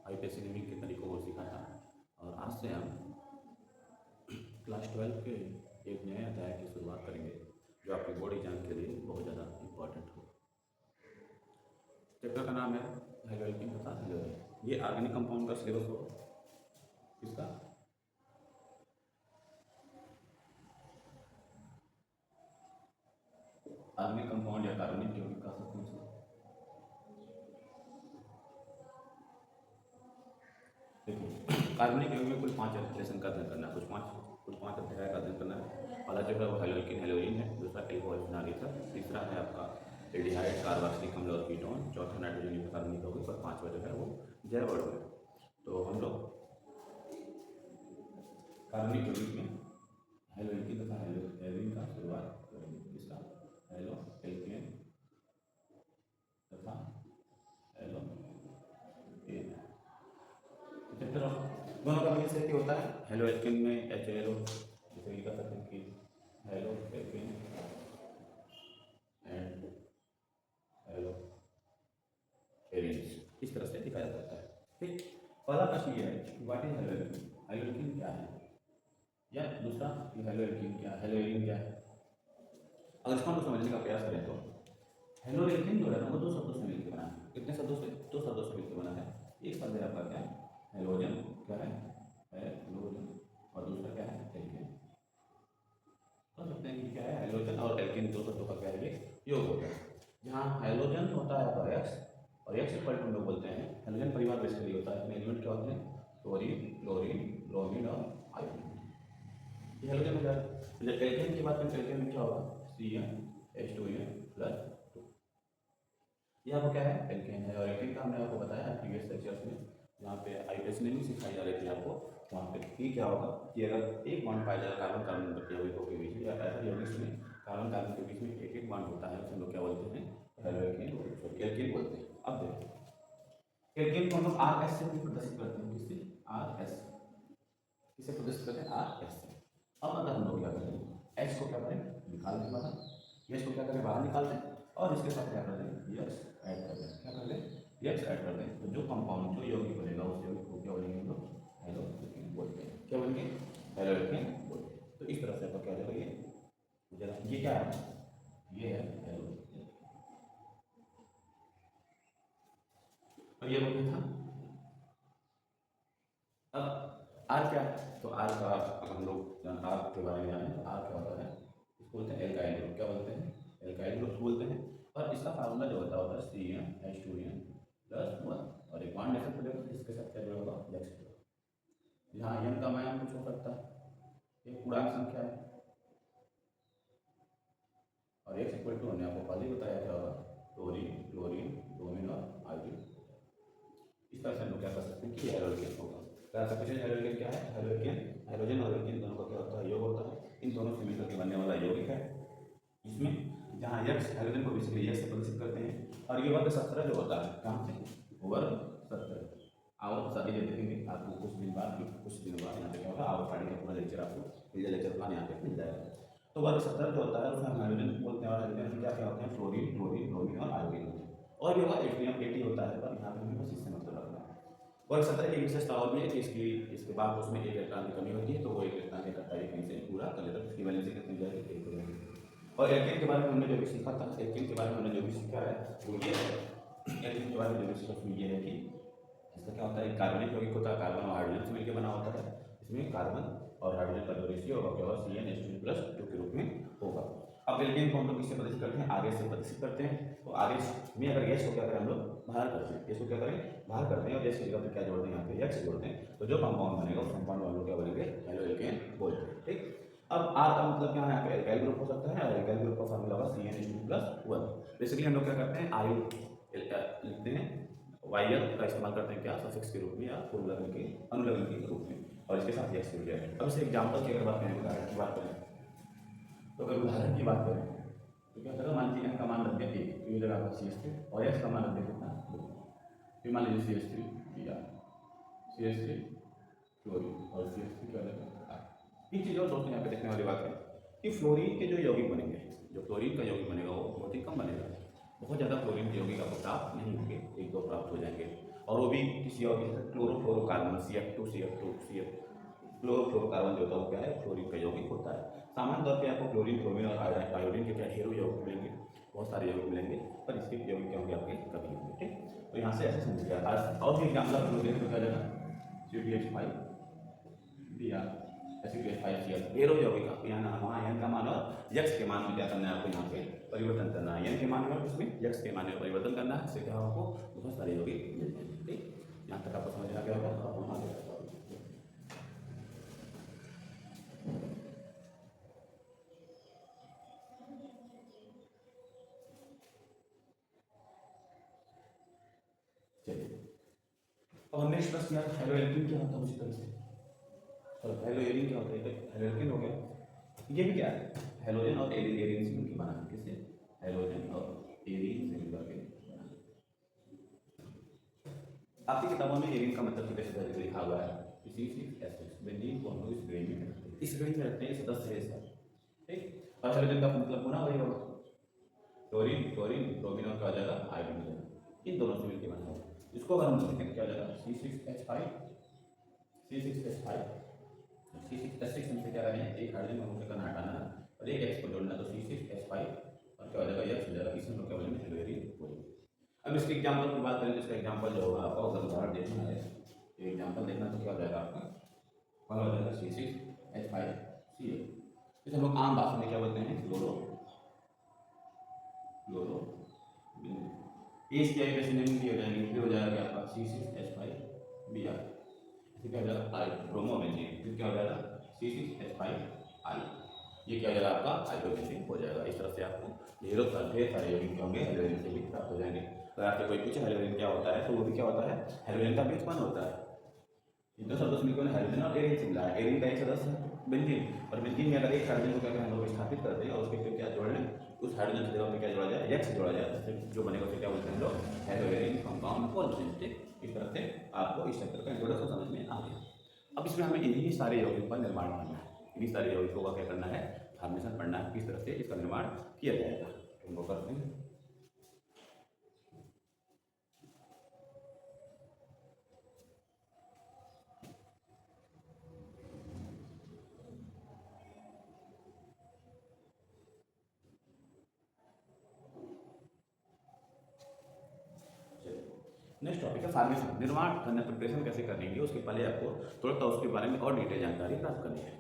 हाइपेसिनेमिक के तरीकों को सिखाया। और आज से हम क्लास 12 के एक नए अध्याय की शुरुआत करेंगे जो आपके बोर्ड एग्जाम के लिए बहुत ज़्यादा इम्पोर्टेंट हो। चैप्टर का नाम है हैलोएल्कीन तथा हैलोजन। ये ऑर्गेनिक कंपाउंड का सिलेबस हो इसका ऑर्गेनिक कंपाउंड या कार्बनिक यौगिक का सकते हैं। देखिए कार्बनिक यौगिक में कुल 5 लेसन का अध्ययन करना है, कुल पाँच अध्याय का अध्ययन करना है। पहला जो है वो हैलोएल्कीन हेलोजन है, दूसरा एल्कोहल फिनाइल ईथर, तीसरा है आपका एल्डिहाइड कार्बोक्सिलिक अम्ल और कीटोन, चौथा नाइट्रोजन युक्त कार्बनिक यौगिक और पांचवा जो है वो जैव अणु है। तो हम लोग कार्बनिक यौगिक में हैलोएल्कीन तथा हैलोजन का शुरुआत करेंगे। किसका? हैलोएल्कीन तथा हैलोजन। चैप्टर दोनों का मेन से होता है। हैलोएल्कीन में HALO जैसे लिखा सकते हैं कि हैलोएल्कीन एंड हैलोएरिन्स, इस तरह से दिखाया जाता है। ठीक, पहला प्रश्न ये है कि व्हाट इज हैलोएल्कीन, हैलोएल्कीन क्या है, या दूसरा कि हैलोएल्कीन क्या है, हैलोएरिन क्या है। अगर इसको हम समझने का प्रयास करें तो हैलोएल्कीन जो है वो दो शब्दों से मिलकर बना है। कितने शब्दों से? दो शब्दों से मिलकर बना है। एक शब्द है आपका क्या है, हैलोजन, क्या है हैलोजन, और दूसरा क्या है एल्केन। समझ सकते हैं कि क्या है हैलोजन और एल्केन, दो शब्दों का क्या है ये योग होता है। जहाँ हैलोजन होता है आपका एक्स, और एक्स इक्वल टू हम लोग बोलते हैं हैलोजन परिवार बेसिकली होता है। इसमें एलिमेंट क्या होते हैं? क्लोरीन, क्लोरीन, ब्रोमीन और आयोडीन। ये हैलोजन हो जाएगा। जब एल्केन की बात करें, एल्केन में क्या होगा? CnH2n+2। ये आपको क्या है एल्केन है। और एल्केन का हमने आपको बताया प्रीवियस लेक्चर्स में, यहाँ पे हाइड्रोजन सिखाई जा रही थी आपको। वहाँ पे कि क्या होगा कि अगर एक बॉन्ड पाया जाए कार्बन कार्बन यौगिकों के बीच में, या ऐसा यौगिक में कार्बन कार्बन के बीच में एक एक बॉन्ड होता है, उसे हम लोग क्या बोलते हैं? हैलोएल्केन, एल्केन बोलते हैं। अब देखो एल्केन को हम लोग RS से भी प्रदर्शित करते हैं। किससे? RS। किसे प्रदर्शित करते हैं? RS से। अब अगर हम लोग क्या करें, H को क्या करें? निकाल दें बाहर, H को क्या करें? बाहर निकाल दें, और इसके साथ क्या कर दें? X ऐड कर दें। क्या कर दें? X ऐड कर दें। तो जो कंपाउंड, जो यौगिक बनेगा उस यौगिक को क्या बोलेंगे हम लोग? हैलोएल्केन बोलते हैं। क्या बोलेंगे? हैलोएल्केन बोलते हैं। तो इस तरह से आपका क्या हो जाएगा, ये क्या है? ये है हैलोएल्केन। और ये बोलते था अब आर क्या है? तो आर का अगर हम लोग आर के बारे में जाने तो आर क्या होता है? इसको बोलते हैं एल्काइल ग्रुप। क्या बोलते हैं? एल्काइल ग्रुप बोलते हैं। और इसका फार्मूला जो होता है CnH2n+1, और एक बॉन्ड ऐसा खुलेगा जिसके साथ क्या जुड़ा होगा? X जुड़ा। यहाँ n का मान कुछ हो सकता है, ये पूर्णांक संख्या है, और X इक्वल टू हमने आपको पहले ही बताया क्या होगा? क्लोरीन, क्लोरीन, ब्रोमीन और आयोडीन। इस तरह से हम लोग क्या कर सकते हैं कि हैलोएल्केन होगा। हैलोएल्केन क्या है? हैलोएल्केन हाइड्रोजन और एल्केन दोनों का क्या होता है? योग होता है। इन दोनों से मिलकर के बनने वाला यौगिक है। इसमें जहाँ X हाइड्रोजन को बेसिकली X से प्रदर्शित करते हैं, और ये वर्ग 17 जो होता है, कहाँ से? वर्ग 17। आप सारी जब देखेंगे आपको कुछ दिन बाद यहाँ पे क्या होगा, आप पढ़ने का पूरा लेक्चर आपको पीछे लेक्चर प्लान यहाँ पे मिल जाएगा। तो वर्ग 17 जो होता है उसमें हम हाइड्रोजन बोलते हैं, और हाइड्रोजन क्या क्या होते हैं? फ्लोरीन, क्लोरीन, ब्रोमीन और आयोडीन होते हैं। और भी होगा एटीएम होता है, पर यहाँ पे हमें बस इससे मतलब रखना है। वर्ग 17 की विशेषता और भी है कि इसके बाद उसमें एक इलेक्ट्रॉन की कमी होती है, तो वो एक इलेक्ट्रॉन के इकट्ठा कहीं से पूरा कर लेता है, इसकी वैलेंसी कितनी हो जाएगी? 1 हो जाएगी। और एल्केन के बारे में हमने जो भी सीखा था, एल्केन के बारे में हमने जो भी सीखा है वो ये है, एल्केन के बारे में जो भी सीखा वो ये है कि इसका क्या होता है? कार्बनिक यौगिक होता है, कार्बन और हाइड्रोजन से मिलकर बना होता है। इसमें कार्बन और हाइड्रोजन का जो रेशियो होगा क्या होगा? CnH2n+2 के रूप में होगा। अब एल्केन को हम लोग किससे प्रदर्शित करते हैं? आगे से प्रदर्शित करते हैं। तो आगे में अगर H को क्या करें हम लोग? बाहर करते हैं। H को क्या करें? बाहर करते हैं, और H की जगह पर क्या जोड़ते हैं? यहाँ पे X जोड़ते हैं। तो जो कंपाउंड बनेगा उस कंपाउंड को हम लोग क्या बोलेंगे? हैलोएल्केन बोलते हैं। ठीक, अब R का मतलब क्या है? यहाँ पे एल्काइल ग्रुप हो सकता है, और एल्काइल ग्रुप का फार्मूला होगा CnH2n+1। बेसिकली हम लोग क्या करते हैं? आयु लिखते हैं, YL का इस्तेमाल करते हैं क्या? सफिक्स के रूप में, या पूर्वलग्न के अनुलग्न के रूप में, और इसके साथ X जुड़ जाएगा। अब इसे एग्जाम्पल की अगर बात करें, उदाहरण की बात करें, तो अगर उदाहरण की बात करें तो क्या करेगा? मान लीजिए n का मान रख दिया 1, तो ये जगह आपका CH3, और X का मान रख दिया कितना? 2। फिर मान लीजिए CH3 Br, CH3 क्लोरीन, और CH3 क्या लगेगा? एक चीज़ और दोस्तों यहाँ पे देखने वाली बात है कि फ्लोरीन के जो यौगिक बनेंगे, जो क्लोरीन का यौगिक बनेगा वो बहुत ही कम बनेगा। बहुत ज़्यादा क्लोरीन के यौगिक आपको प्राप्त नहीं होंगे, 1-2 प्राप्त हो जाएंगे। और वो भी किसी और क्लोरोफ्लोरोकार्बन CF2 क्लोरोफ्लोरोकार्बन जो होता है वो क्या है, फ्लोरीन का यौगिक होता है। सामान्य तौर पे आपको क्लोरीन, ब्रोमीन और आयोडीन के क्या हेरो यौगिक मिलेंगे, बहुत सारे यौगिक मिलेंगे, पर इसके यौगिक क्या होंगे आपके कभी होंगे। ठीक, तो यहाँ से ऐसे समझ लिया। और भी एग्जाम्पल आप लोग देखें तो क्या जाएगा, COTH5 दिया, SO2H5Cl हेरो यौगिक आपको यहाँ वहाँ n का मान और यक्स के मान में क्या करना है, आपको यहाँ पे परिवर्तन करना है। n के मान में और इसमें यक्स के मान में परिवर्तन करना है, इससे क्या आपको बहुत सारे यौगिक मिल जाएंगे। ठीक, यहाँ तक आपको समझ आ गया होगा। अब हम आगे चलिए, अब हमने डिस्कस किया हेलो एल्कीन क्या होता है, उसी तरह से हेलो एरिन क्या होता है, हेलो एल्कीन हो गया। ये भी क्या है, हेलोजन और एरिन से मिलकर बना है, किससे, हेलोजन और एरिन से मिलकर के बना है। आपकी किताबों में एरिन का मतलब कैसे लिखा हुआ है, C6H6 बेंजीन को हम लोग इस श्रेणी में रखते हैं, इस श्रेणी में रखते हैं, इसे 10 श्रेणी है। ठीक, और हेलोजन का मतलब पुनः वही होगा, क्लोरीन क्लोरीन ब्रोमीन और क्या हो जाएगा, आयोडीन हो जाएगा, इन दोनों से मिलकर बना होगा। इसको अगर हम लिखेंगे क्या हो जाएगा, C6H5 हमसे क्या करें, एक हाइड्रोजन हमको करना हटाना है और एक एक्स को जोड़ना, तो C6H5 और क्या हो जाएगा, यक्स हो जाएगा, इसे हम लोग क्या बोलेंगे, हेलोएरिन बोलेंगे। अब इसके एग्जाम्पल की बात करें तो इसका एग्जाम्पल जो होगा आपको, अगर उदाहरण देखना है एग्जाम्पल देखना तो क्या हो जाएगा आपका, क्या हो जाएगा, C6H5Cl। इसे हम लोग आम भाषा में क्या बोलते हैं, क्लोरो इसकी हाइड्रोजन की हो जाएंगे, फिर हो जाएगा आपका C6H5Br, क्या हो जाएगा आई ब्रोमोबेंजीन, फिर क्या हो जाएगा C6H5I, ये क्या हो जाएगा आपका हाइड्रोबेंजीन हो जाएगा। इस तरह से आपको ढेर सारे यौगिक क्या होंगे, हेलोजन से भी प्राप्त हो जाएंगे। अगर आपसे कोई पूछे हेलोजन क्या होता है, तो वो भी क्या होता है, हेलोजन का बेस वन होता है। इन दो सदस्य मिलकर हाइड्रोजन और एरिन से मिला है, एरिन का एक सदस्य है बेंजीन, और बेंजीन में अगर एक हाइड्रोजन को क्या करें, हम लोग स्थापित करते हैं और उसके फिर क्या जोड़ लें, उस हाइड्रोजन की जगह पे क्या जोड़ा जाए, यक्स जोड़ा जाए, उससे जो बनेगा उसे क्या बोलते हैं हम लोग, हेलोएरिन कंपाउंड बोलते हैं। ठीक, इस तरह से आपको इस चैप्टर का इंट्रोडक्शन समझ में आ गया। अब इसमें हमें इन्हीं सारे यौगिकों का निर्माण करना है, इन्हीं सारे यौगिकों का क्या करना है, फॉर्मेशन पढ़ना है, किस तरह से इसका निर्माण किया जाएगा, उनको करते हैं। नेक्स्ट टॉपिक है फॉर्मेशन, निर्माण करना, प्रिपरेशन कैसे करेंगे, उसके पहले आपको थोड़ा सा उसके बारे में और डिटेल जानकारी प्राप्त करनी है।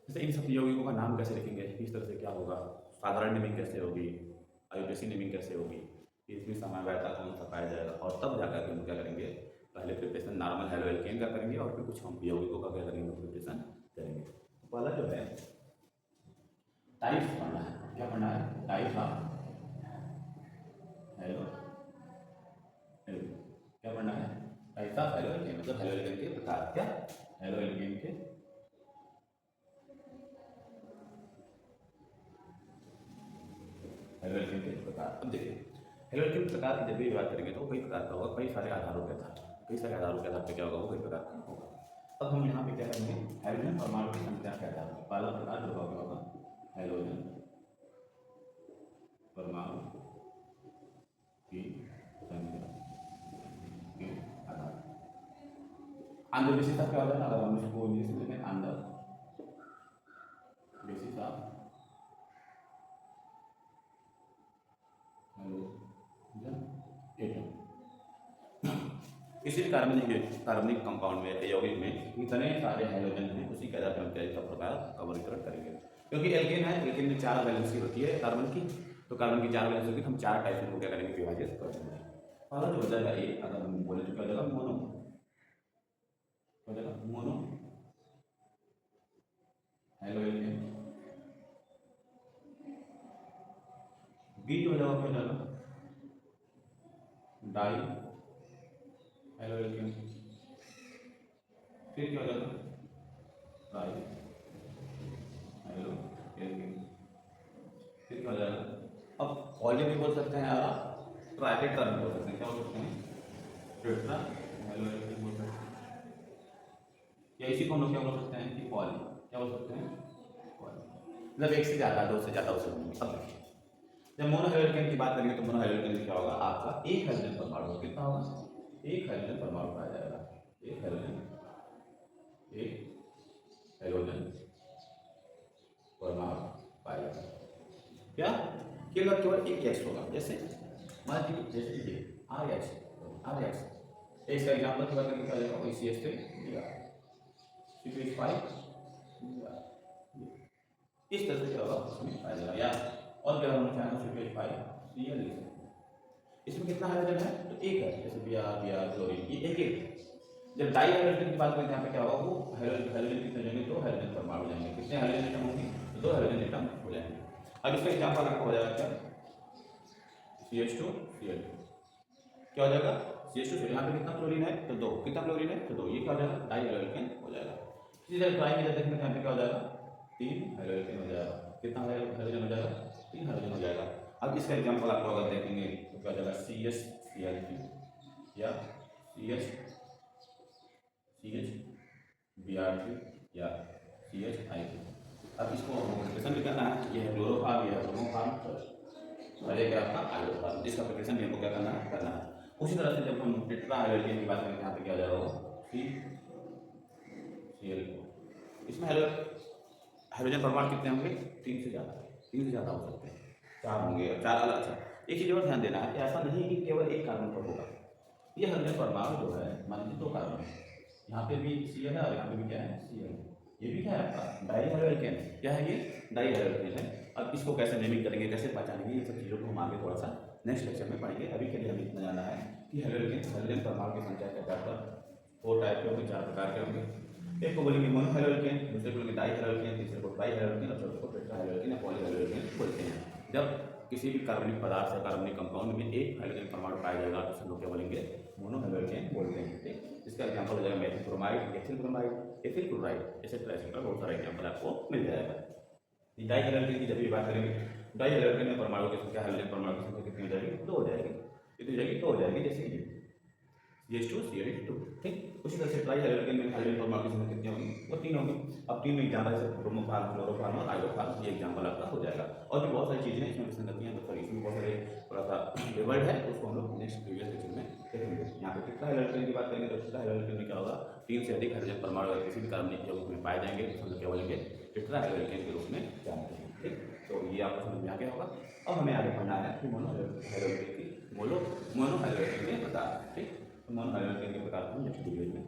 जैसे इन सब यौगिकों का नाम कैसे लिखेंगे, किस तरह से क्या होगा, साधारण नेमिंग कैसे होगी, आयुर्वेदिक नेमिंग कैसे होगी, इसमें समवायता कौन सा पाया जाएगा, और तब जाकर के हम क्या करेंगे, पहले प्रिपरेशन नॉर्मल हेलो एल्केन का करेंगे और फिर कुछ हम यौगिकों का क्या करेंगे, प्रिपरेशन करेंगे। तो पहला जो है टाइप्स पढ़ना है, क्या पढ़ना है, टाइप्स ऑफ हेलो क्या पढ़ना है, टाइप्स ऑफ हेलो एल्केन, मतलब हेलो एल्केन के प्रकार, क्या हेलो एल्केन के हेलो एल्केन के प्रकार। अब देखिए हेलो एल्केन प्रकार की जब भी बात करेंगे तो कई प्रकार का होगा, कई सारे आधारों के आधार पे क्या होगा, वो कई प्रकार का होगा। अब हम यहाँ पे क्या करेंगे, हाइड्रोजन परमाणु की संख्या के आधार पर पहला प्रकार जो होगा हाइड्रोजन परमाणु की संख्या के आधार। आंध्र विशेषता क्या होता है, अगर हम इसको इंग्लिश में लिखें, आंध्र विशेषता किसी भी कार्बनिक कंपाउंड में यौगिक में इतने सारे हाइड्रोजन हैं, उसी के आधार पर हम क्या इसका प्रकार का वर्गीकरण करेंगे। क्योंकि एल्केन है, एल्केन में 4 वैलेंसी होती है कार्बन की, तो कार्बन की 4 वैलेंसी होती है, हम 4 टाइप को क्या करेंगे, विभाजित कर देंगे। पहला जो हो जाएगा ए, अगर हम बोले तो क्या हो जाएगा, मोनो, क्या हो जाएगा, मोनो हेलो एल्केन। बी जो हो जाएगा, क्या हो जाएगा, डाई हेलो एल्केन। फिर क्या हो जाएगा, डाई हेलो एल्केन। फिर क्या हो जाएगा, अब पॉली भी बोल सकते हैं और ट्राइटेट्रा भी बोल सकते हैं, क्या बोल सकते हैं, टेट्रा हेलो एल्केन बोल सकते हैं, या इसी को हम लोग क्या बोल सकते हैं कि पॉली, क्या बोल सकते हैं, पॉली, मतलब एक से ज़्यादा, दो से ज़्यादा हो सकते हैं। अब देखिए जब मोनो हेलो एल्केन की बात करेंगे तो मोनो हेलो एल्केन क्या होगा, आपका एक हाइड्रोजन परमाणु कितना होगा, एक हाइड्रोजन परमाणु पाया जाएगा, एक हाइड्रोजन परमाणु पाया जाएगा। क्या केवल एक एक्स होगा, जैसे मान लीजिए जैसे ये आर एक्स इसका एग्जाम्पल की बात करें क्या जाएगा, वही सी एस थ्री CH5 इस तरह से क्या होगा उसमें पाया जाएगा। या और क्या होना चाहेंगे CH5 Cl इसमें कितना हाइड्रोजन है, तो एक है, जैसे Br क्लोरीन ये एक। जब डाई हाइड्रोजन की बात करें यहाँ पे क्या होगा, वो हाइड्रोजन कितने जाएंगे, दो हाइड्रोजन परमाणु हो जाएंगे। कितने हाइड्रोजन एटम होंगे, तो दो हाइड्रोजन एटम हो जाएंगे। अब इसका एग्जाम्पल आपको हो जाएगा क्या, CH2 Cl क्या हो जाएगा, CH2 यहाँ पे कितना क्लोरीन है, तो दो, कितना क्लोरीन है, तो दो, ये क्या हो जाएगा, डाई हाइड्रोजन हो जाएगा। इसी तरह ट्राई में देखेंगे यहाँ पे क्या हो जाएगा, तीन हाइड्रोजन हो जाएगा। कितना हाइड्रोजन हो जाएगा, तीन हाइड्रोजन हो जाएगा। अब इसका एग्जाम्पल आपको अगर देखेंगे तो क्या हो जाएगा, CH या Br3 या CH2। अब इसको एप्लीकेशन भी करना है, ये है क्लोरोफॉर्म, ये है ब्रोमोफॉर्म और ये क्या आपका आयोडोफॉर्म। इसका एप्लीकेशन भी हमको क्या करना है। उसी तरह से जब हम टेट्रा हाइड्रोजन की बात करेंगे यहाँ पे क्या हो जाएगा, CCl4। इसमें हाइड्रोजन परमाणु कितने होंगे, तीन से ज़्यादा हो सकते हैं, चार होंगे, चार अलग। अच्छा एक चीज़ और ध्यान देना है कि ऐसा नहीं कि केवल एक कार्बन पर होगा। ये हाइड्रोजन परमाणु जो है मान लीजिए दो कार्बन है, यहाँ पे भी Cl है और यहाँ पे भी क्या है Cl, ये भी क्या है आपका डाई हाइड्रोजन। क्या है ये, डाई हाइड्रोजन है। अब इसको कैसे नेमिंग करेंगे, कैसे पहचानेंगे, ये सब चीज़ों को हम आगे थोड़ा सा नेक्स्ट लेक्चर में पढ़ेंगे। अभी के लिए हमें इतना जाना है कि हाइड्रोजन परमाणु की संख्या के आधार पर 4 टाइप के होंगे, 4 प्रकार के होंगे। एक को बोलेंगे मोनो हाइड्रोजन, दूसरे को बोलेंगे डाई हाइड्रोजन, तीसरे को ट्राई हाइड्रोजन और चौथे को टेट्रा हाइड्रोजन या पॉली हाइड्रोजन बोलते हैं। जब किसी भी कार्बनिक पदार्थ या कार्बनिक कंपाउंड में एक हाइड्रोजन परमाणु पाया जाएगा तो उसे लोग क्या बोलेंगे, मोनो हाइड्रोजन बोलते हैं। ठीक, इसका एग्जांपल हो जाएगा methyl bromide, ethyl bromide, ethyl chloride, etcetera etcetera, बहुत सारे एग्जांपल आपको मिल जाएगा। डाई हाइड्रोजन की जब भी बात करेंगे, डाई हाइड्रोजन में परमाणु की संख्या, हाइड्रोजन परमाणु की संख्या कितनी हो जाएगी, दो हो जाएगी। कितनी हो जाएगी, दो हो जाएगी, जैसे ये CH2 Cl2। ठीक, उसी तरह से ट्राई हाइड्रोजन में हाइड्रोजन परमाणु की संख्या कितनी होगी, वो तीन होगी। अब तीन में एग्जाम्पल जैसे ब्रोमोफॉर्म, क्लोरोफॉर्म और आयोडोफॉर्म, ये एग्जाम्पल आपका हो जाएगा। और भी बहुत सारी चीज़ें हैं इसमें संगतियाँ, तो सॉरी इसमें बहुत सारे थोड़ा सा वर्ड है, उसको हम लोग नेक्स्ट प्रीवियस लेक्चर में देखेंगे। यहाँ पे टेट्रा हाइड्रोजन की बात करेंगे तो टेट्रा हाइड्रोजन में क्या होगा, तीन से अधिक हाइड्रोजन परमाणु अगर किसी भी कार्बनिक यौगिक में पाए जाएंगे तो हम लोग क्या बोलेंगे, टेट्रा हाइड्रोजन के रूप में जानते हैं। ठीक, तो ये आपको समझ में आ गया होगा। अब हमें आगे पढ़ना है कि मोनो हाइड्रोजन के प्रकार। ठीक, मोनो हाइड्रोजन के प्रकार को हम नेक्स्ट वीडियो में